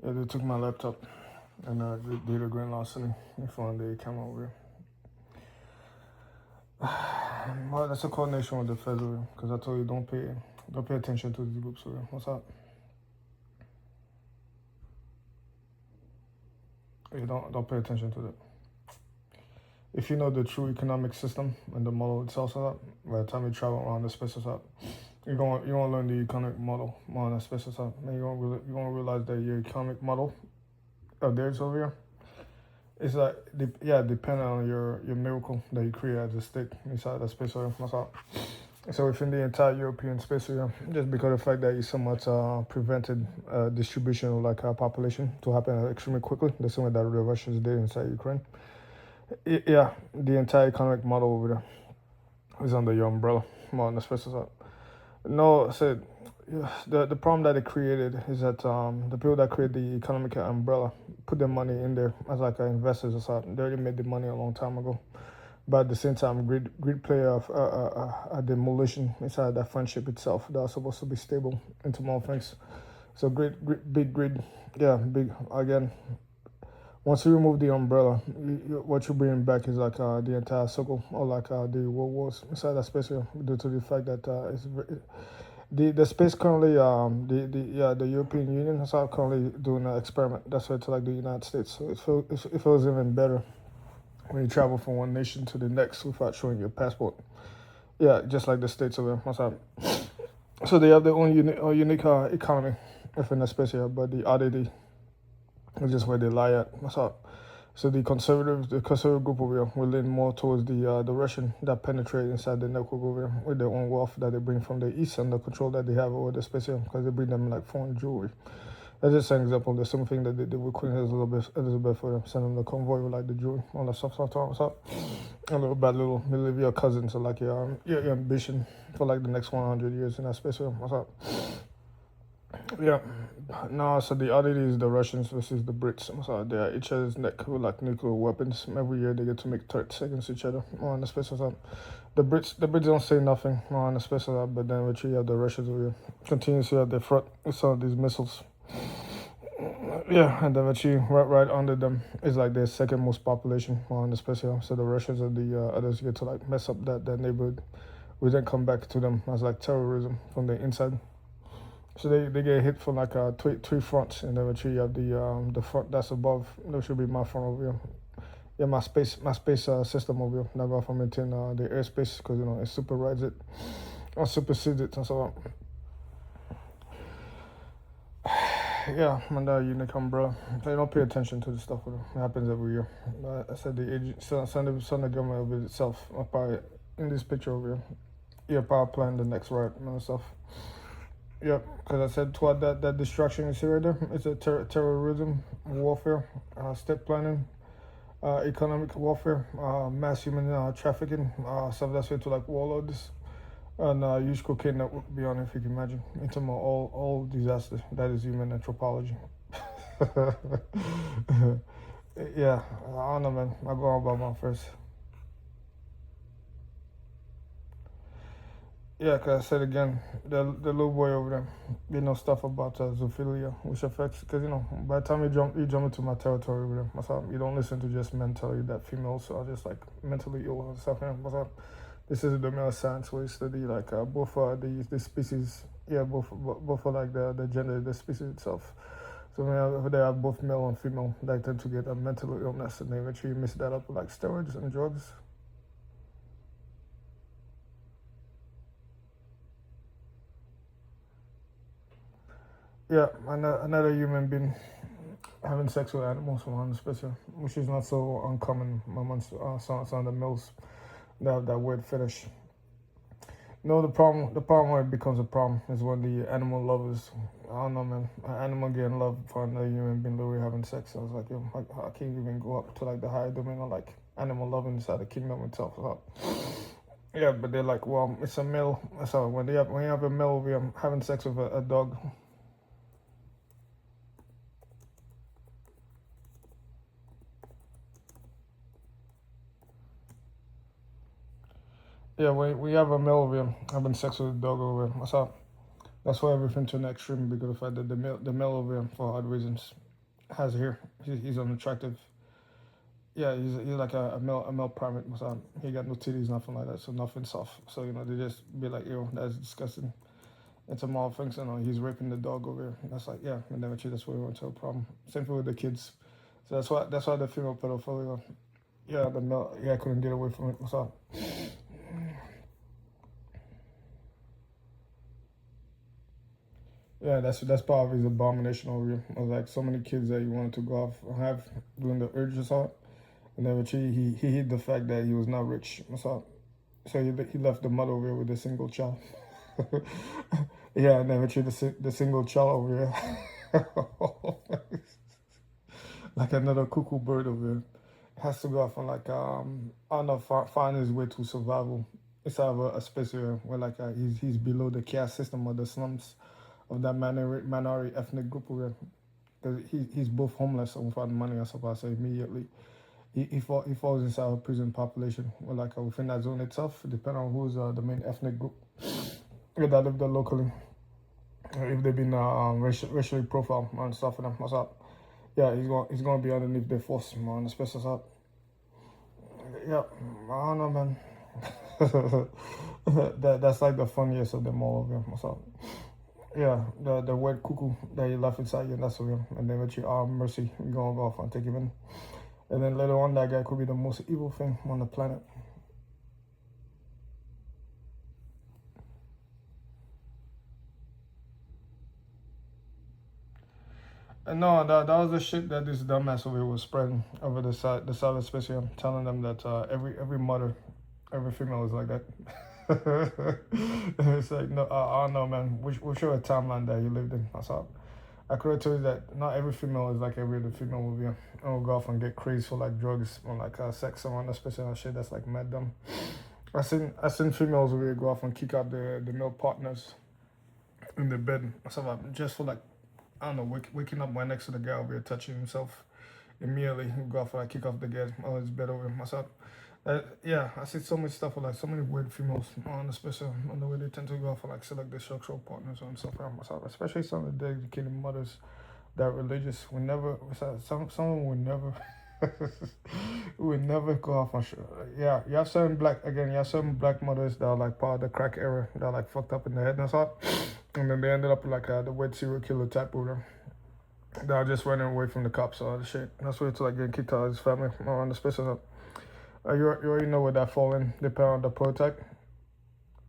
Yeah, they took my laptop and did a grand larceny. They found the camera over here. Well, that's a coordination with the federal because I told you don't pay attention to these groups over here. What's up? You don't pay attention to that. If you know the true economic system and the model itself, so that by the time you travel around the space, so you're gonna learn the economic model more on the space, so and you're gonna realize that your economic model of theirs over here is like depending on your miracle that you create as a state inside that space area. What's up? So within the entire European space area, just because of the fact that you somewhat prevented distribution of like population to happen extremely quickly, the same way that the Russians did inside Ukraine. Yeah, the entire economic model over there is under your umbrella, more on the space side. No, I said the problem that they created is that the people that create the economic umbrella put their money in there as like investors or something. They already made the money a long time ago. But at the same time, great player of a demolition inside that friendship itself that was supposed to be stable into more things. So big grid, yeah, big again. Once you remove the umbrella, what you're bringing back is like the entire circle or like the world wars inside that space here, due to the fact that the space currently the European Union is currently doing an experiment. That's why to like the United States. So it feels even better when you travel from one nation to the next without showing your passport. Yeah, just like the states over there. So they have their own unique economy within the space here, but the oddity is just where they lie at. What's up? So the conservative group over here will lean more towards the Russian that penetrate inside the network over here with their own wealth that they bring from the east and the control that they have over the space here because they bring them like foreign jewelry. That's just an example. There's something that they did with Queen Elizabeth for them, sending the convoy with like the jewelry, all that stuff. What's up? A little bad little live your cousins, so like your ambition for like the next 100 years in that space here. What's up? Yeah. No, so the oddity is the Russians versus the Brits. So they are each other's neck with like nuclear weapons. Every year they get to make 30 seconds each other on the space side. The Brits don't say nothing on the space side, but then you have the Russians who will continuously at the front with some of these missiles. Yeah, and then actually right under them is like their second most population on the space here. So the Russians and the others get to like mess up that neighborhood. We then come back to them as like terrorism from the inside. So they get hit from like three fronts, and then actually you have the front that's above. That should be my front over here. Yeah, my space system over here. Not going to maintain the airspace because it superrides it or supersedes it and so on. Yeah, and unique umbrella. They don't pay attention to the stuff. It happens every year. I said the Sunday government of itself. Probably in this picture over here. Yeah, power plant the next right and stuff. Yep, because I said toward that destruction you see right there. It's a terrorism, warfare, state planning, economic warfare, mass human trafficking, stuff that's way to like warlords. And use cocaine network beyond if you can imagine. Into all disaster. That is human anthropology. Yeah, I don't know, man. I'll go on about my first. Yeah, because I said again, the little boy over there, they know stuff about zoophilia, which affects, because, by the time you jump into my territory over there, what's up? You don't listen to just men tell you that females are just like mentally ill and stuff. What's up? This is the male science where you study like both the species, yeah, both for like the gender, the species itself. So when they have both male and female, they tend to get a mental illness, and they eventually mix that up with like steroids and drugs. Yeah, another human being having sex with animals from one special, which is not so uncommon amongst some of the males that have that weird fetish. No, the problem where it becomes a problem is when the animal lovers, I don't know, man, an animal getting love for another human being literally having sex. I was like, yo, I can't even go up to like the higher domain of like animal loving inside the kingdom itself. So, yeah, but they're like, well, it's a male. So when you have a male over here having sex with a dog. Yeah, when we have a male over here having sex with a dog over here. That's why everything turned extreme because of the fact that the male over here for hard reasons. has hair. He's unattractive. Yeah, he's like a male primate. So he got no titties, nothing like that. So nothing soft. So they just be like, yo, that's disgusting. And some more things, he's raping the dog over here. That's like, yeah, and then that's where we went to a problem. Same thing with the kids. So that's why the female pedophilia. Yeah, the male, yeah, couldn't get away from it. So yeah, that's part of his abomination over here. I was like so many kids that he wanted to go off and have during the urge assault, and then eventually he hid the fact that he was not rich. So he left the mother over here with a single child. Yeah, and then eventually the single child over here, like another cuckoo bird over here, has to go off and like I don't know, find his way to survival inside of a space here where like he's below the caste system or the slums of that minority ethnic group over here. Because he's both homeless and without money, I suppose. So immediately he falls inside a prison population, or like within that zone itself, depending on who's the main ethnic group that live there locally, or if they've been racially profiled and stuff for them. What's up? Yeah, he's gonna be underneath their force, man. Especially up. Yeah, I don't know, man. That's like the funniest of them all of them. What's up? Yeah, the wet cuckoo that you left inside you, that's of him. And then with your mercy, we're gonna go off and take him in. And then later on, that guy could be the most evil thing on the planet. And no, that was the shit that this dumbass over here was spreading over the cyberspace here, telling them that every mother, every female is like that. It's like, no, I don't know, man. We show a timeline that you lived in. That's all. I could have told you that not every female is like every other female will be. And will go off and get crazy for like drugs or like sex and especially on shit that's like mad dumb. I seen females really go off and kick out the male partners in the bed or something just for like I don't know waking up right next to the guy over here touching himself. Immediately he go off and like kick off the guy on his bed over him. Myself. Yeah, I see so much stuff with like so many weird females on especially on the way they tend to go off and like select their sexual partners and stuff around myself, especially some of the dedicated mothers that religious would never someone would never would never go off on yeah, you have certain black mothers that are like part of the crack era that are like fucked up in the head and stuff, and then they ended up like the weird serial killer type of them that are just running away from the cops or all the shit. That's where it's like getting kicked out of his family on the special you already know where that fall in depending on the prototype.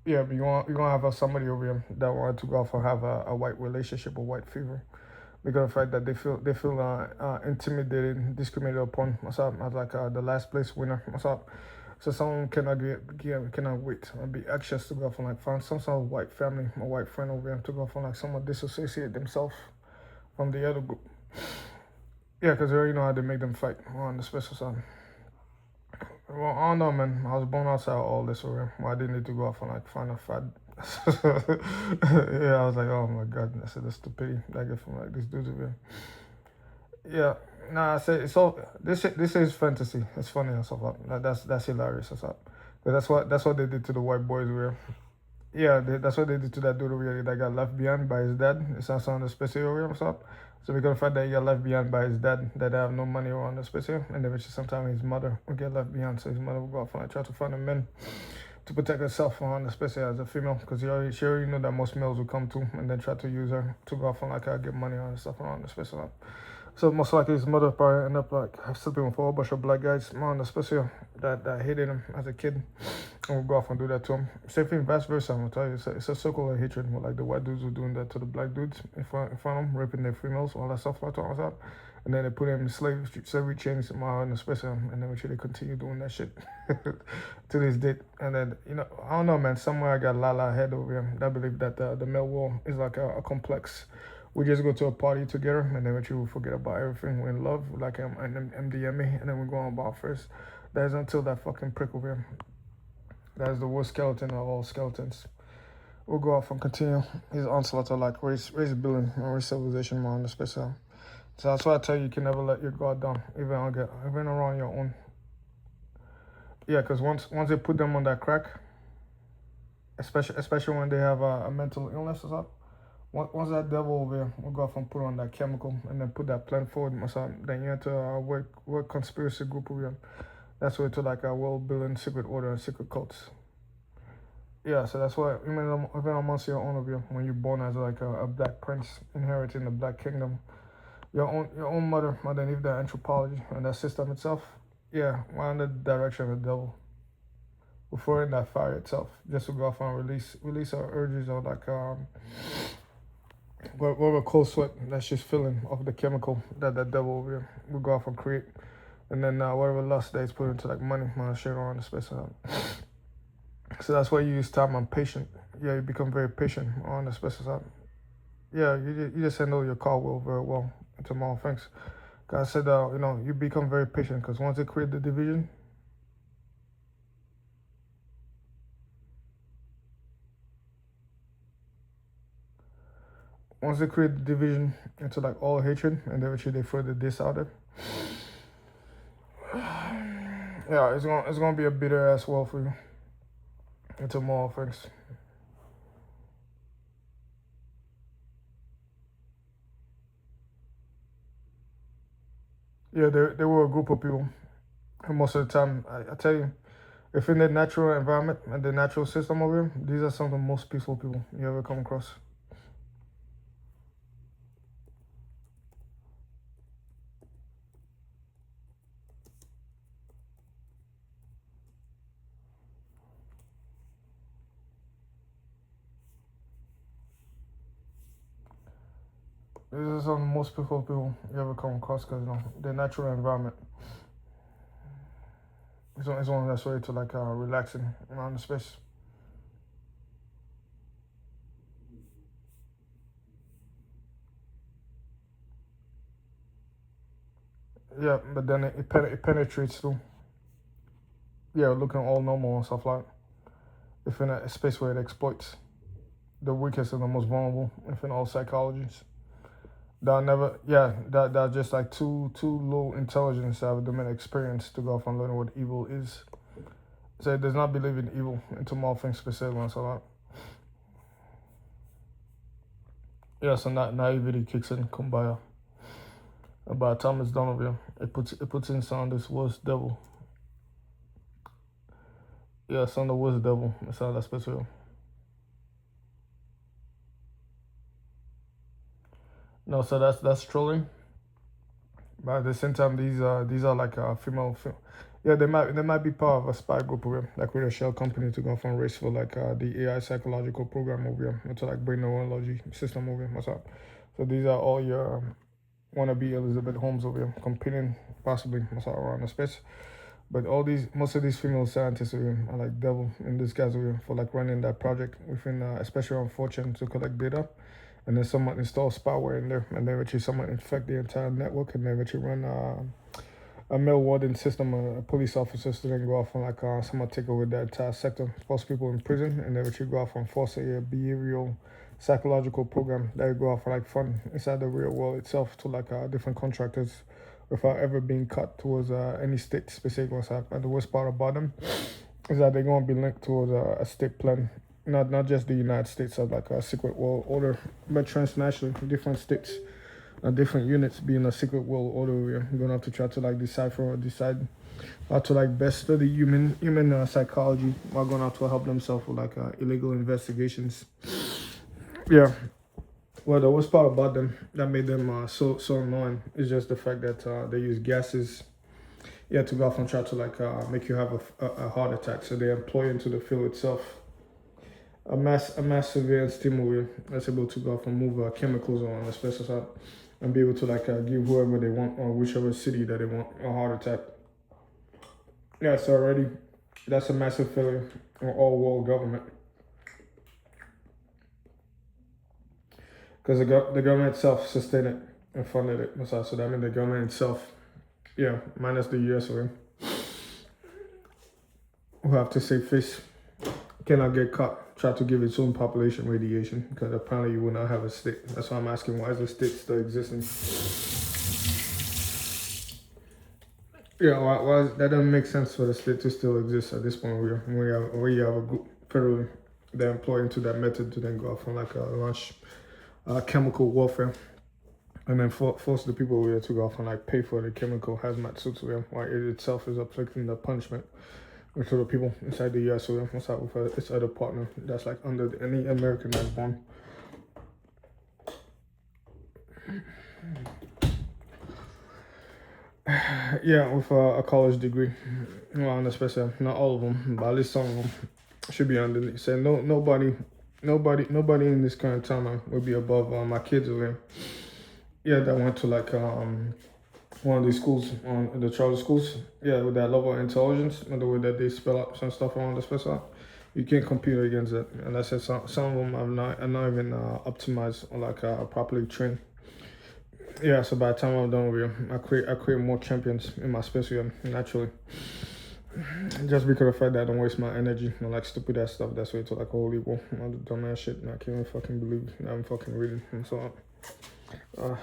Yeah, but you're gonna have somebody over here that wanted to go off and have a white relationship or white fever because of the fact that they feel intimidated, discriminated upon. What's up? As like the last place winner. What's up? So someone cannot wait and be anxious to go off and like find some sort of white family or white friend over here to go off and like someone disassociate themselves from the other group. Yeah, because they already know how to make them fight on the special side. Well, I don't know, man. I was born outside all this over. Well, I didn't need to go off and like find a fat. Yeah, I was like, oh my god, I said the stupidity that I get from like these dudes over here. Yeah, nah, I said it's all this is fantasy. It's funny and stuff like that. That's hilarious and stuff. But that's what they did to the white boys over here. Yeah, that's what they did to that dude over here that got left behind by his dad. It's not on the special over here or something. So we got the fact that he got left behind by his dad, that they have no money around the special, and then which sometimes his mother will get left behind, so his mother will go off and like, try to find a man to protect herself on the special as a female, because she already know that most males will come to and then try to use her to go off and like get money on and stuff around the special. So most likely his mother probably end up like sleeping with a whole bunch of black guys on the special that hated him as a kid and would go off and do that to him. Same thing vice versa, I'm gonna tell you. It's a circle of hatred where like the white dudes were doing that to the black dudes in front of them, raping their females, all that stuff like that. And then they put them in slavery chains in the special, and then they continue doing that shit to this date. And then, I don't know, man, somewhere I got Lala head over here that believe that the male world is like a complex. We just go to a party together, and then we forget about everything. We're in love, like an MDMA, and then we go on about first. That is until that fucking prick over here. That is the worst skeleton of all skeletons. We'll go off and continue his onslaught of like race building and race civilization on the special. So that's why I tell you, you can never let your guard down, even around your own. Yeah, because once they put them on that crack, especially when they have a mental illness or something, Once that devil over here, we'll go off and put on that chemical and then put that plan forward. Then you enter a work conspiracy group over here. That's where to like a world building secret order and secret cults. Yeah, so that's why even amongst your own of you, when you're born as like a black prince inheriting the black kingdom, your own mother underneath that anthropology and that system itself, yeah, we're under the direction of the devil. We're in that fire itself, just to go off and release our urges or like whatever cold sweat that's just filling of the chemical that the devil will go off and create. And then whatever lust that is put into like money, shit around the space. So that's why you use time and patient. Yeah, you become very patient on the space. Yeah, you just handle your car will very well into more things. God said, you become very patient because once they create the division, into like all hatred, and then they further this out there. Yeah, it's gonna be a bitter ass well for you. Into more things. Yeah, there were a group of people, and most of the time, I tell you, if in the natural environment and the natural system over here, these are some of the most peaceful people you ever come across. These are some of the most peaceful people you ever come across because the natural environment is one that's way to like relaxing around the space. Yeah, but then it penetrates through. Yeah, looking all normal and stuff like. If in a space where it exploits the weakest and the most vulnerable, if in all psychologies. That just like too low intelligence to have the experience to go off and learn what evil is. So it does not believe in evil into more things specific and so on. Yeah, so naivety kicks in, kumbaya. And by the time it's done over here, it puts inside this worst devil. Yeah, it's on the worst devil inside that specific. No, so that's trolling. But at the same time, these are like female. Yeah, they might be part of a spy group over here, like with a shell company to go off and race for like the AI psychological program over here, to like brain neurology system over here. What's up? So these are all your wannabe Elizabeth Holmes over here competing possibly what's up around the space. But most of these female scientists over here are like devil in disguise over here for like running that project within, especially on Fortune to collect data. And then someone installs spyware in there, and then eventually someone infect the entire network, and then eventually run a mail warden system, police officers to then go off and like someone take over that entire sector, force people in prison, and then eventually go off and force a behavioral psychological program that would go off and like fund inside the real world itself to like different contractors without ever being cut towards any state specific what's happening. And the worst part about them is that they're going to be linked towards a state plan, not just the United States of like a secret world order, but transnationally, different states, different units being a secret world order. We're going to have to try to like decide how to like best study human psychology. While going to have to help themselves with like illegal investigations. Yeah. Well, the worst part about them that made them so annoying is just the fact that they use gases. Yeah, to go off and try to like make you have a heart attack. So they employ into the field itself a mass surveillance team over that's able to go off and move chemicals on the special side and be able to like give whoever they want or whichever city that they want a heart attack. Yeah, so already that's a massive failure on all world government. Because the government itself sustained it and funded it. So that means the government itself, yeah, minus the US who have to save face, cannot get caught, try to give its own population radiation because apparently you will not have a state. That's why I'm asking, why is the state still existing? Yeah, why that doesn't make sense for the state to still exist at this point where you have a group federally that employ into that method to then go off on like a launch chemical warfare. And then force the people over here to go off and like pay for the chemical hazmat suits with them, while it itself is inflicting the punishment to the people inside the US with them. What's up with its other partner that's like under any American that's born. Yeah, with a college degree, well, especially not all of them, but at least some of them should be underneath. Say nobody in this current time will be above my kids over here. Yeah, that went to like one of these schools, the charter schools. Yeah, with that level of intelligence and the way that they spell out some stuff around the special, you can't compete against it. And I said some of them are not even optimized or like properly trained. Yeah, so by the time I'm done with you, I create more champions in my space here naturally. Just because of the fact that I don't waste my energy on like stupid ass stuff that's way to like whole equal all the dumb ass shit. And I can't even fucking believe I'm fucking reading and so on.